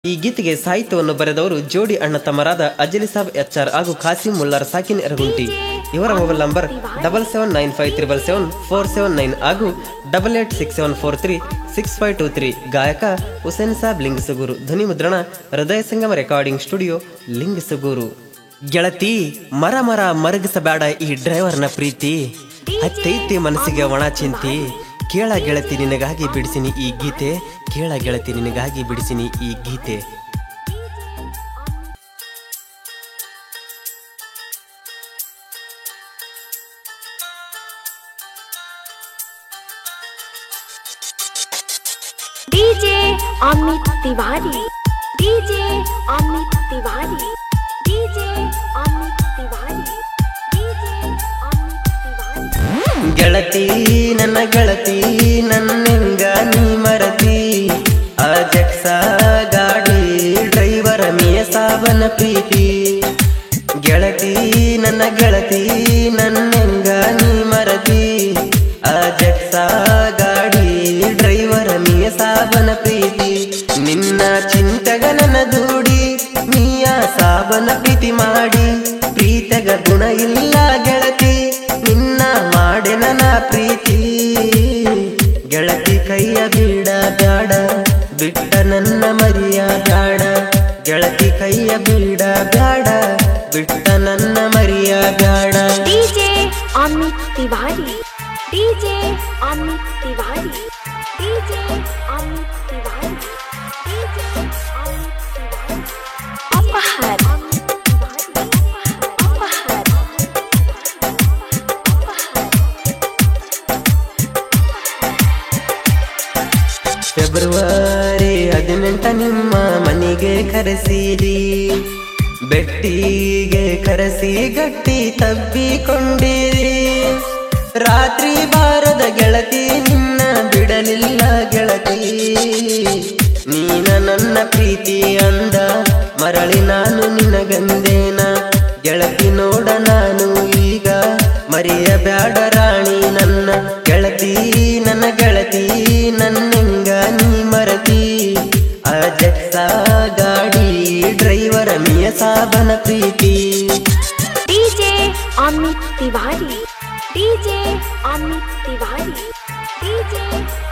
ಈ ಗೀತೆಗೆ ಸಾಹಿತ್ಯವನ್ನು ಬರೆದವರು ಜೋಡಿ ಅಣ್ಣ ತಮ್ಮರಾದ ಅಜಲಿ ಸಾಬ್ ಎಚ್ಆರ್ ಹಾಗೂ ಖಾಸಿಂ ಮುಲ್ಲಾರ್ ಸಾಕಿನ್ ಎರಗುಂಟಿ. ಇವರ ಮೊಬೈಲ್ ನಂಬರ್ 7795777479 ಹಾಗೂ 8867436523. ಗಾಯಕ ಹುಸೇನ್ ಸಾಬ್ ಲಿಂಗಸಗೂರು. ಧ್ವನಿ ಮುದ್ರಣ ಹೃದಯ ಸಂಗಮ ರೆಕಾರ್ಡಿಂಗ್ ಸ್ಟುಡಿಯೋ ಲಿಂಗಸಗೂರು. ಗೆಳತಿ ಮರ ಮರ ಮರಗಿಸಬೇಡ ಈ ಡ್ರೈವರ್ನ ಪ್ರೀತಿ, ಹತ್ತೈತಿ ಮನಸ್ಸಿಗೆ ಒಣ ಚಿಂತಿ. ಕೇಳ ಗೆಳತಿ ನಿನಗಾಗಿ ಬಿಡಿಸಿನಿ ಈ ಗೀತೆ, ಕೇಳ ಗೆಳತಿ ನಿನಗಾಗಿ ಬಿಡಿಸಿನಿ ಈ ಗೀತೆ. DJ Amit Tiwari, DJ Amit Tiwari, DJ Amit Tiwari, DJ Amit Tiwari. ಗೆಳತಿ ನನ್ನ ಗೆಳತಿ ನನ್ನೆಂಗ ನೀ ಮರತಿ, ಅಜಕ್ಸ ಗಾಡಿ ಡ್ರೈವರ ಮೇಸಾವನ ಪ್ರೀತಿ. ಗೆಳತಿ ನನ್ನ ಗೆಳತಿ ನನ್ನೆಂಗ ನೀ ಮರತಿ, ಅಜಕ್ಸ ಗಾಡಿ ಡ್ರೈವರ ಮೇಸಾವನ ಪ್ರೀತಿ. ನಿನ್ನ ಚಿಂತೆಗ ನನ್ನ ದೂಡಿ ನೀಯ ಸಾವನ ಪ್ರೀತಿ ಮಾಡಿ, ಪ್ರೀತಗ ಗುಣ ಇಲ್ಲ ಗೆಳತಿ ನಿನ್ನ ಮಾಡೆ ನನ್ನ ಪ್ರೀತಿ. ಗೆಳತಿ ಕೈಯ ಬೀಡ ಬ್ಯಾಡ ಬಿಟ್ಟ ನನ್ನ ಮರಿಯ ಬ್ಯಾಡ, ಗೆಳತಿ ಕೈಯ ಬೀಡ ಬ್ಯಾಡ ಬಿಟ್ಟ ನನ್ನ ಮರಿಯ ಬ್ಯಾಡ. DJ Amit Tiwari, DJ Amit Tiwari, DJ Amit Tiwari, DJ Amit Tiwari. अपहर अपहर ಫೆಬ್ರವರಿ 18 ನಿಮ್ಮ ಮನೆಗೆ ಕರೆಸಿರಿ, ಬೆಟ್ಟಿಗೆ ಕರೆಸಿ ಗಟ್ಟಿ ತಬ್ಬಿಕೊಂಡಿರಿ. ರಾತ್ರಿ ಬಾರದ ಗೆಳತಿ ನಿನ್ನ ಬಿಡಲಿಲ್ಲ ಗೆಳತಿ, ನೀನ ನನ್ನ ಪ್ರೀತಿ ಅಂದ ಮರಳಿ ನಾನು ನಿನಗಂದೇನ. ಗೆಳತಿ ನೋಡ ನಾನು ಈಗ ಮರಿಯ ಬ್ಯಾಡ ರಾಣಿ ನನ್ನ ಗೆಳತಿ, ನನ್ನ ಗೆಳತಿ ನನ್ನೆಂಗ ನೀ ಮರತಿ. ಅಜಕ್ಸ ಗಾಡಿ ಡ್ರೈವರ ಮಿಯ ಸಾಬನ ಪ್ರೀತಿ. DJ Amit Tiwari, DJ Amit Tiwari, DJ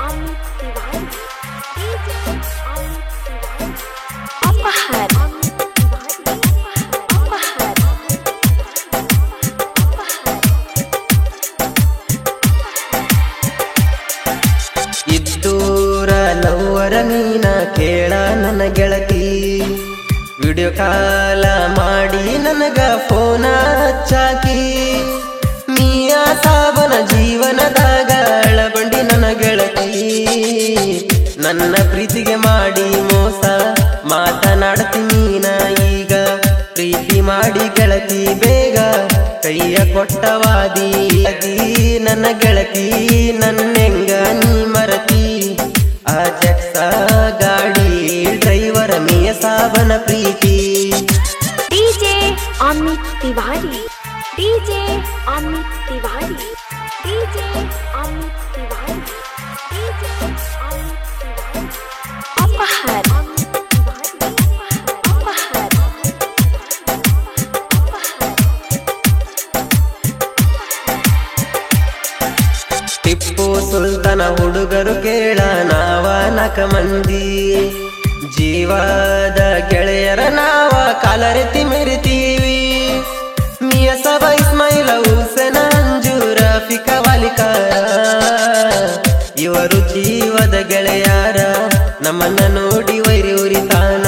Amit Tiwari, DJ Amit Tiwari. अपहर अपहर ಇದ್ದೂರ ಲವ್ವರ ನೀನ ಕೇಳ ನನ್ನ ಗೆಳತಿ, ವಿಡಿಯೋ ಕಾಲ ಮಾಡಿ ನನಗ ಫೋನ ಹಚ್ಚಾಕಿ. ನೀಯ ಸಾಬನ ಜೀವನದಾಗ ಅಳಬಂಡಿ ನನ್ನ ಗೆಳತಿ, ನನ್ನ ಪ್ರೀತಿಗೆ ಮಾಡಿ ಮೋಸ ಮಾತನಾಡ್ತಿ ನೀನ ಈಗ. ಪ್ರೀತಿ ಮಾಡಿ ಗೆಳತಿ ಬೇಗ ಕೈಯ ಕೊಟ್ಟವಾದಿ, ನನ್ನ ಗೆಳತಿ ನನ್ನೆಂಗ ನೀ ಮರತಿ. ಅಜಕ್ಸ ಗಾಡಿ ಡ್ರೈವರ ಮೇಯ ಸಾಬನ ಪ್ರೀತಿ. DJ Amit Tiwari, DJ Amit Tiwari, DJ Amit Tiwari, DJ Amit Tiwari. अपहर अपहर ಟಿಪ್ಪು ಸುಲ್ತಾನ ಹುಡುಗರು ಕೇಳ ನಾವ ನಾಕ ಮಂದಿ, ಜೀವದ ಗೆಳೆಯರ ನಾವ ಕಾಲರೆತಿ ಮೆರಿತೀವಿ. ಮಿಯ ಸಬ ಇಸ್ಮಾಯಿಲ ಹುಸೇನ ಅಂಜೂರ ಫಿಕ ವಾಲಿಕಾರ, ಇವರು ಜೀವದ ಗೆಳೆಯಾರ ನಮ್ಮನ್ನ ನೋಡಿ ವೈರಿ ಉರಿತಾನ.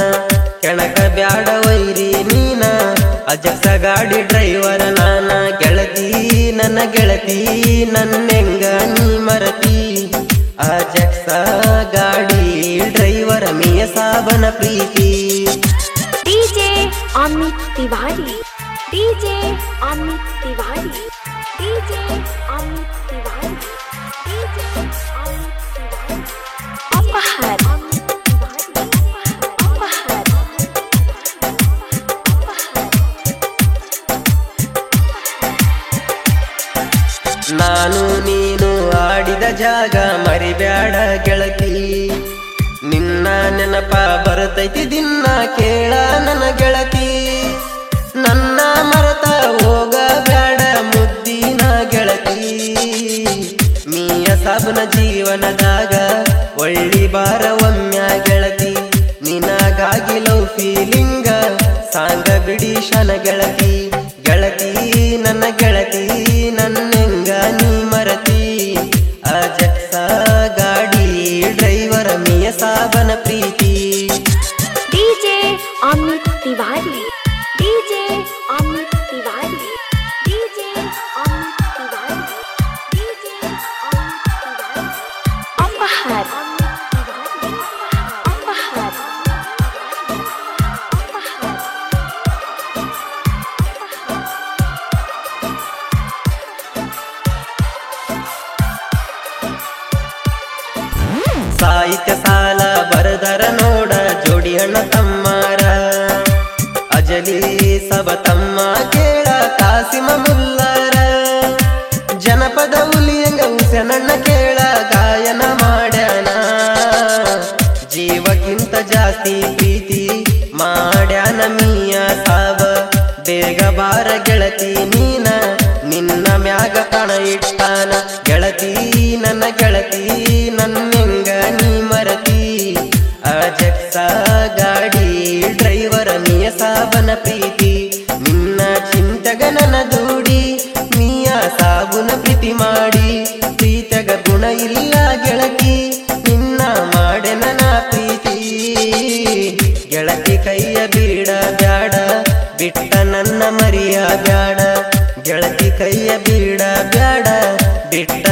ಕೆಣಕ ಬ್ಯಾಡ ವೈರಿ ನೀನ ಅಜಕ್ಸ ಗಾಡಿ ಡ್ರೈವರ ನಾನ. ಗೆಳತಿ ನನ್ನ ಗೆಳತಿ ನನ್ನೆಂಗ ನೀ ಮರತಿ, ಅಜಕ್ಸ ಗಾಡಿ ಡ್ರೈವರ ಮೇಯ ಸಾಬನ ಪ್ರೀತಿ. DJ Amit Tiwari, DJ Amit Tiwari, DJ Amit Tiwari, DJ Amit Tiwari. अपहर अपहर ನಾನು ನೀನು ಆಡಿದ ಜಾಗ ಮರಿಬ್ಯಾಡ ಗೆಳತಿ, ನಿನ್ನ ನೆನಪ ಬರ್ತೈತಿ ದಿನ ಸಾಗುನ ಜೀವನದಾಗ ಒಳ್ಳಿ ಬಾರ ಒಮ್ಮ್ಯ ಗೆಳತಿ ನಿನಗಾಗಿ ಲವ್ ಫೀಲಿಂಗ ಸಾಂಗ ಬಿಡಿಶನ ಗೆಳತಿ ಗೆಳತಿ ನನ್ನ ಗೆಳತಿ ನನ್ನೆಂಗ ನೀ ಮರತಿ ಅಜಕ್ಸ ಗಾಡಿ ಡ್ರೈವರ ಮಿಯ ಸಾಬನ ಪ್ರೀತಿ DJ Amit Tiwari DJ Amit Tiwari DJ Amit Tiwari DJ Amit Tiwari अपहार अपहार ಸಾಹಿತ್ಯ ಸಾಲ ಬರದರ ನೋಡ ಜೋಡಿ ಅಣ್ಣ ತಮ್ಮಾರ ಅಜಲಿ ಸಬ ತಮ್ಮ ಕೇಳ ಕಾಸಿಮ ಮುಲ್ಲಾರ ಜನಪದ ಹುಲಿಯಂಗ ಹುಸೆನಣ್ಣ ಕೇಳ ಗಾಯನ ಮಾಡ್ಯಾನ ಜೀವಕ್ಕಿಂತ ಜಾಸ್ತಿ ಪ್ರೀತಿ ಮಾಡ್ಯಾನ ಮಿಯ ಸಾಬ ಬೇಗ ಬಾರ ಗೆಳತಿ ನೀನ ನಿನ್ನ ಮ್ಯಾಗ ಕಣ ಇಟ್ಟಾನ ಗೆಳತಿ ನನ್ನ ಗೆಳತಿ ನನ್ನೆಂಗ ನೀ ಮರತಿ ಅಜಕ್ಸ ಗಾಡಿ ಡ್ರೈವರ ಮಿಯ ಸಾಬನ ಪ್ರೀತಿ ನಿನ್ನ ಚಿಂತಗ ನನ್ನ ದೂಡಿ ಮಿಯ ಸಾಬುನ ಪ್ರೀತಿ ಮಾಡಿ ಪ್ರೀತಗ ಗುಣ ಇಲ್ಲ ಗೆಳತಿ ನಿನ್ನ ಮಾಡೆ ನನ್ನ ಪ್ರೀತಿ ಗೆಳತಿ ಕೈಯ ಬೀಡ ಬ್ಯಾಡ ಬಿಟ್ಟ ನನ್ನ ಮರಿಯ ಬ್ಯಾಡ ಗೆಳತಿ ಕೈಯ ಬೀಡ ಬ್ಯಾಡ ಬಿಟ್ಟ